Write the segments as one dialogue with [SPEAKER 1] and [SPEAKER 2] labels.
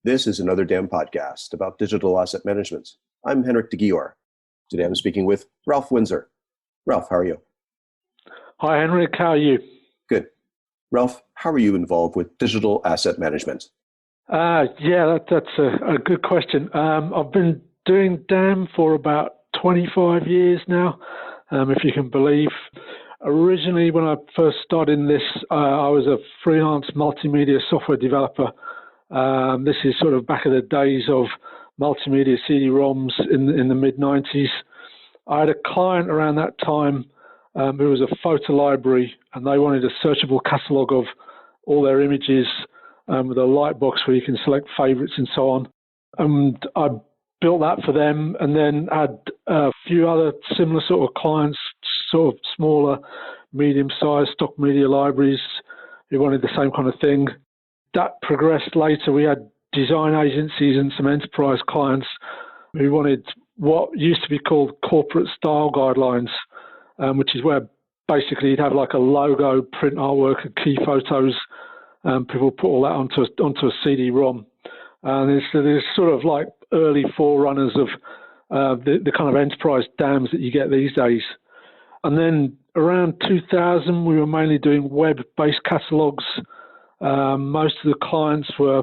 [SPEAKER 1] This is Another Damn podcast about digital asset management. I'm Henrik de Gior. Today I'm speaking with Ralph Windsor. Ralph, how are you?
[SPEAKER 2] Hi, Henrik. How are you?
[SPEAKER 1] Good. Ralph, how are you involved with digital asset management?
[SPEAKER 2] That's a good question. I've been doing DAM for about 25 years now, if you can believe. Originally, when I first started in this, I was a freelance multimedia software developer. This is sort of back in the days of multimedia CD-ROMs in the mid-90s. I had a client around that time who was a photo library, and they wanted a searchable catalogue of all their images with a light box where you can select favourites and so on. And I built that for them, and then had a few other similar sort of clients, sort of smaller, medium-sized stock media libraries who wanted the same kind of thing. That progressed later. We had design agencies and some enterprise clients who wanted what used to be called corporate style guidelines, which is where basically you'd have like a logo, print artwork, and key photos. People put all that onto a CD-ROM. And there's sort of like early forerunners of the kind of enterprise DAMs that you get these days. And then around 2000, we were mainly doing web-based catalogues. Most of the clients were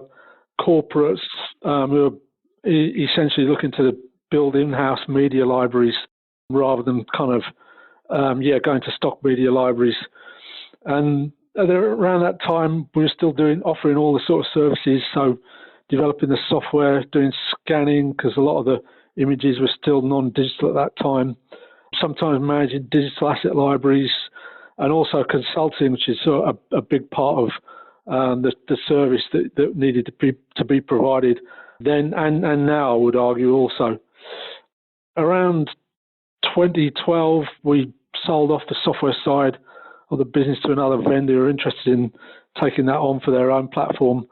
[SPEAKER 2] corporates who were essentially looking to build in-house media libraries rather than kind of going to stock media libraries. And around that time, we were still offering all the sort of services, so developing the software, doing scanning, because a lot of the images were still non-digital at that time, sometimes managing digital asset libraries, and also consulting, which is sort of a big part of the service that needed to be provided then and now, I would argue also. Around 2012, we sold off the software side of the business to another vendor who are interested in taking that on for their own platform.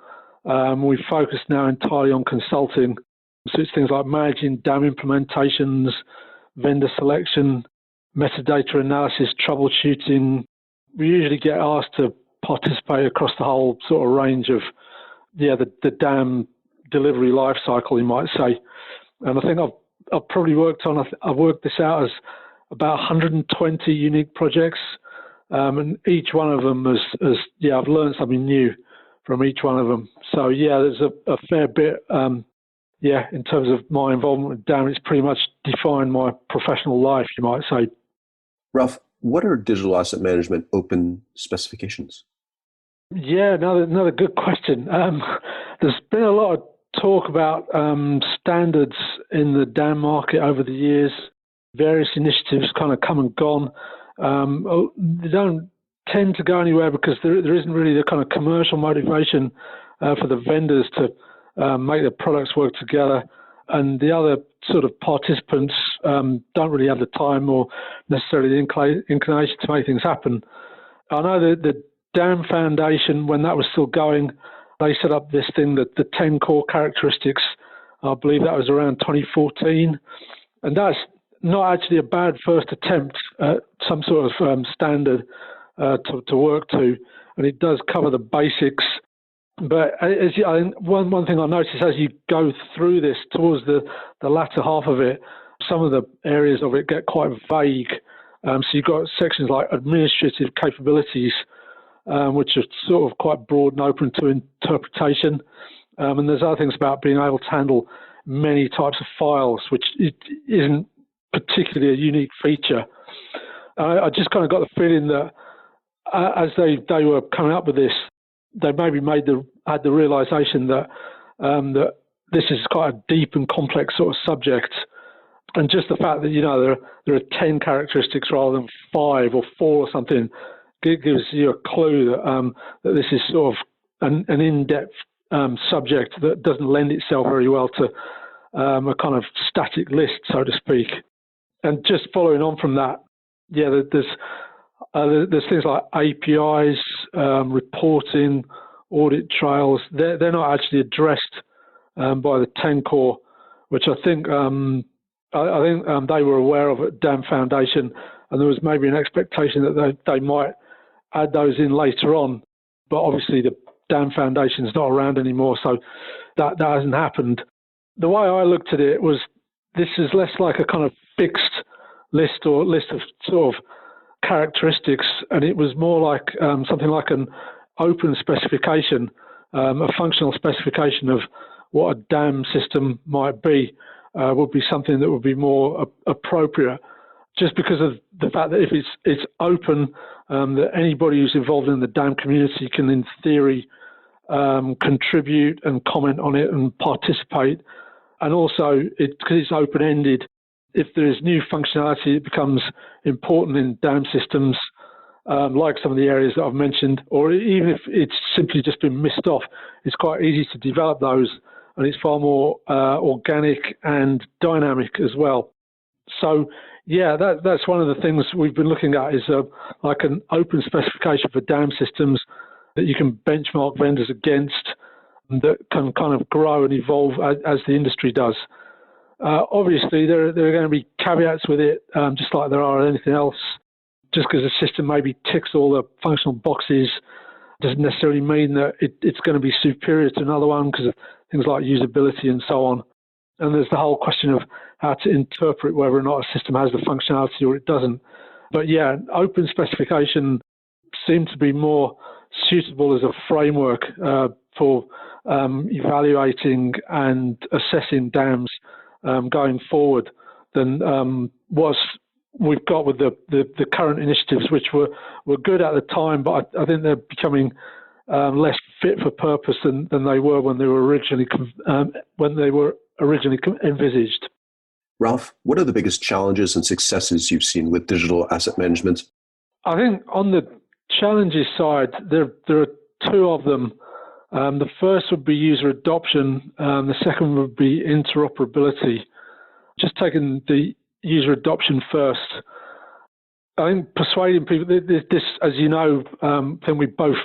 [SPEAKER 2] We focus now entirely on consulting. So it's things like managing DAM implementations, vendor selection, metadata analysis, troubleshooting. We usually get asked to participate across the whole sort of range of the DAM delivery life cycle, you might say. And I think I've probably I've worked this out as about 120 unique projects, and each one of them I've learned something new from each one of them. So there's a fair bit in terms of my involvement with DAM. It's pretty much defined my professional life, you might say.
[SPEAKER 1] Ralph, what are digital asset management open specifications?
[SPEAKER 2] Yeah, another good question. There's been a lot of talk about standards in the DAM market over the years. Various initiatives kind of come and gone. They don't tend to go anywhere because there isn't really the kind of commercial motivation for the vendors to make the products work together. And the other sort of participants don't really have the time or necessarily the inclination to make things happen. I know that the DAM Foundation, when that was still going, they set up this thing, that the 10 core characteristics. I believe that was around 2014. And that's not actually a bad first attempt at some sort of standard to work to. And it does cover the basics. But one thing I noticed as you go through this towards the latter half of it, some of the areas of it get quite vague. So you've got sections like administrative capabilities, which are sort of quite broad and open to interpretation. And there's other things about being able to handle many types of files, which isn't particularly a unique feature. I just kind of got the feeling that as they were coming up with this, they maybe had the realization that that this is quite a deep and complex sort of subject, and just the fact that there are 10 characteristics rather than 5 or 4 or something gives you a clue that this is sort of an in-depth subject that doesn't lend itself very well to a kind of static list, so to speak. And just following on from that, there's things like APIs, reporting, audit trails. They're not actually addressed by the 10 core, which I think they were aware of at DAM Foundation, and there was maybe an expectation that they might add those in later on. But obviously the DAM Foundation's not around anymore, so that hasn't happened. The way I looked at it was this is less like a kind of fixed list or list of sort of characteristics, and it was more like something like an open specification, a functional specification of what a dam system might be, would be something that would be more appropriate, just because of the fact that if it's open, that anybody who's involved in the dam community can, in theory, contribute and comment on it and participate. And also, because it's open-ended, if there is new functionality that becomes important in dam systems, like some of the areas that I've mentioned, or even if it's simply just been missed off, it's quite easy to develop those, and it's far more organic and dynamic as well. So, yeah, that's one of the things we've been looking at is like an open specification for dam systems that you can benchmark vendors against, that can kind of grow and evolve as the industry does. Obviously, there are going to be caveats with it, just like there are anything else. Just because a system maybe ticks all the functional boxes doesn't necessarily mean that it's going to be superior to another one because of things like usability and so on. And there's the whole question of how to interpret whether or not a system has the functionality or it doesn't. But yeah, open specification seemed to be more suitable as a framework for evaluating and assessing dams going forward than what we've got with the current initiatives, which were good at the time, but I think they're becoming less fit for purpose than they were when they were originally envisaged.
[SPEAKER 1] Ralph, what are the biggest challenges and successes you've seen with digital asset management?
[SPEAKER 2] I think on the challenges side, there are two of them. The first would be user adoption. The second would be interoperability. Just taking the user adoption first, I think persuading people, this as you know, I think we both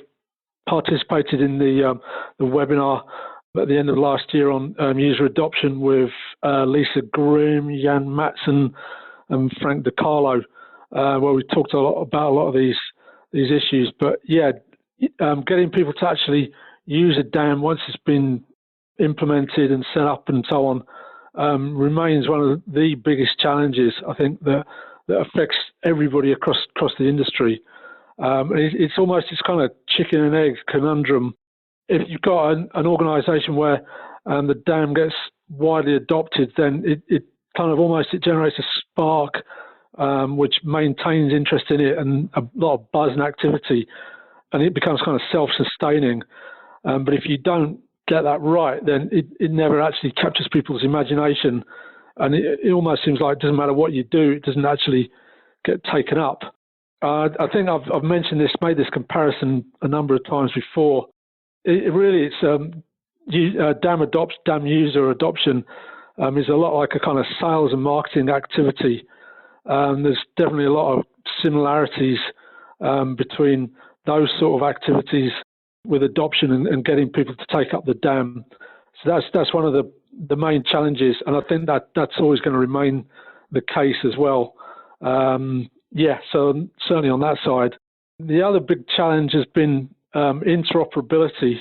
[SPEAKER 2] participated in the webinar at the end of last year on user adoption with Lisa Grimm, Jan Matson, and Frank DiCarlo, where we talked about a lot of these issues. But yeah, getting people to actually use a dam once it's been implemented and set up and so on remains one of the biggest challenges, I think, that affects everybody across the industry. It's almost this kind of chicken and egg conundrum. If you've got an organisation where the dam gets widely adopted, then it kind of almost generates a spark which maintains interest in it and a lot of buzz and activity, and it becomes kind of self-sustaining. But if you don't get that right, then it never actually captures people's imagination, and it almost seems like it doesn't matter what you do, it doesn't actually get taken up. I think I've mentioned this, made this comparison a number of times before. It's dam user adoption is a lot like a kind of sales and marketing activity. There's definitely a lot of similarities between those sort of activities with adoption and getting people to take up the dam. So that's one of the main challenges, and I think that's always going to remain the case as well. So certainly on that side. The other big challenge has been interoperability.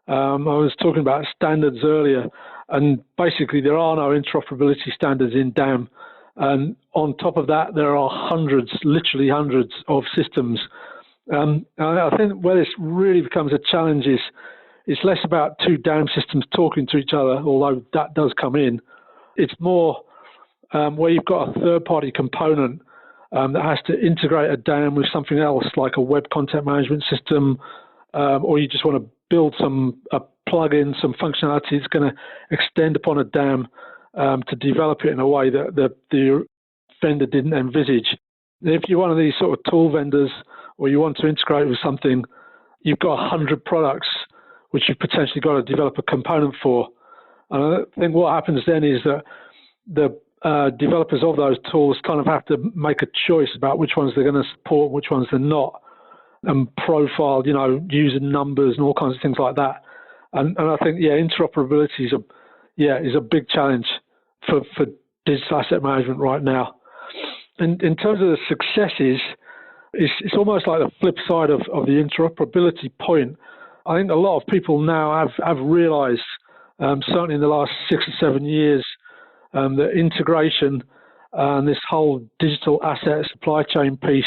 [SPEAKER 2] I was talking about standards earlier, and basically there are no interoperability standards in DAM. And on top of that, there are literally hundreds of systems. I think where this really becomes a challenge is it's less about two DAM systems talking to each other, although that does come in. It's more where you've got a third-party component that has to integrate a DAM with something else, like a web content management system, or you just want to build a plug-in, some functionality that's going to extend upon a DAM to develop it in a way that the vendor didn't envisage. If you're one of these sort of tool vendors, or you want to integrate with something, you've got 100 products which you've potentially got to develop a component for. And I think what happens then is that the developers of those tools kind of have to make a choice about which ones they're going to support, which ones they're not, and profile, user numbers and all kinds of things like that. And I think, interoperability is a big challenge for digital asset management right now. And in terms of the successes, it's almost like the flip side of the interoperability point. I think a lot of people now have realized certainly in the last 6 or 7 years, the integration and this whole digital asset supply chain piece,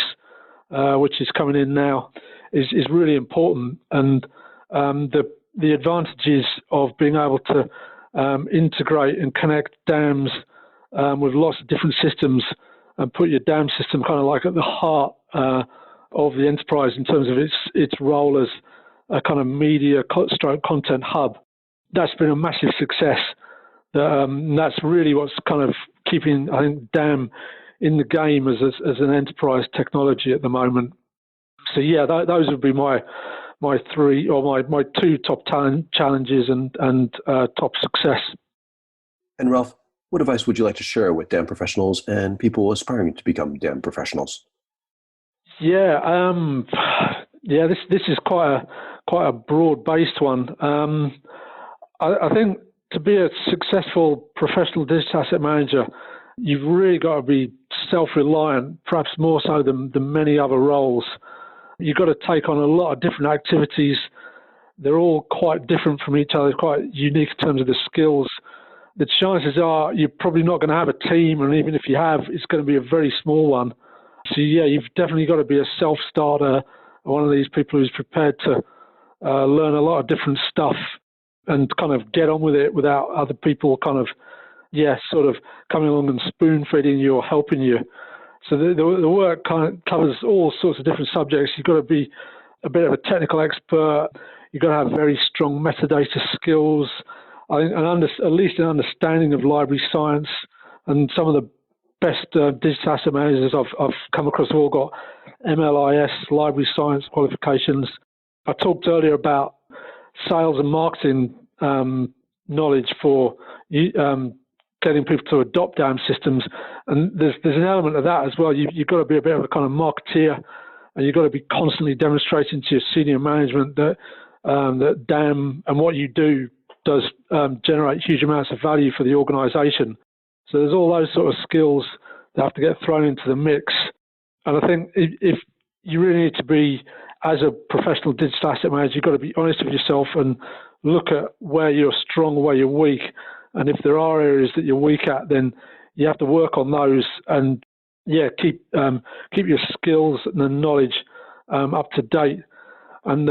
[SPEAKER 2] which is coming in now, is really important. And the advantages of being able to integrate and connect dams with lots of different systems and put your dam system kind of like at the heart of the enterprise in terms of its role as a kind of media stroke content hub. That's been a massive success. That's really what's kind of keeping, I think, DAM in the game as an enterprise technology at the moment. So yeah, those would be my three, or my two top challenges and top success.
[SPEAKER 1] And Ralph, what advice would you like to share with DAM professionals and people aspiring to become DAM professionals?
[SPEAKER 2] Yeah, this is quite a broad-based one. I think to be a successful professional digital asset manager, you've really got to be self-reliant, perhaps more so than many other roles. You've got to take on a lot of different activities. They're all quite different from each other, quite unique in terms of the skills. The chances are you're probably not going to have a team, and even if you have, it's going to be a very small one. So yeah, you've definitely got to be a self-starter, one of these people who's prepared to learn a lot of different stuff and kind of get on with it without other people kind of, sort of coming along and spoon-feeding you or helping you. So the work kind of covers all sorts of different subjects. You've got to be a bit of a technical expert. You've got to have very strong metadata skills, and at least an understanding of library science. And some of the best digital asset managers I've come across have all got MLIS, library science qualifications. I talked earlier about sales and marketing knowledge for getting people to adopt DAM systems, and there's an element of that as well. You've got to be a bit of a kind of marketeer, and you've got to be constantly demonstrating to your senior management that DAM and what you do does generate huge amounts of value for the organisation. So there's all those sort of skills that have to get thrown into the mix. And I think if you really need to be, as a professional digital asset manager, you've got to be honest with yourself and look at where you're strong, where you're weak. And if there are areas that you're weak at, then you have to work on those and keep your skills and the knowledge up to date. And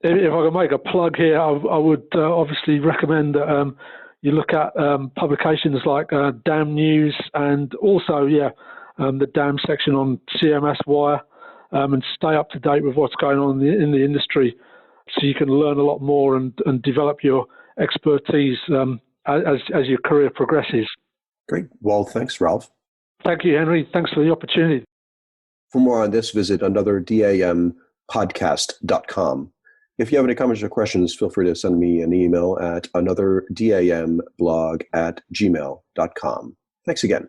[SPEAKER 2] if I could make a plug here, I would obviously recommend that you look at publications like DAM News, and also the DAM section on CMS Wire, and stay up to date with what's going on in the industry, so you can learn a lot more and develop your expertise as your career progresses.
[SPEAKER 1] Great. Well, thanks, Ralph.
[SPEAKER 2] Thank you, Henry. Thanks for the opportunity.
[SPEAKER 1] For more on this, visit anotherdamblog.com. If you have any comments or questions, feel free to send me an email at anotherdamblog@gmail.com. Thanks again.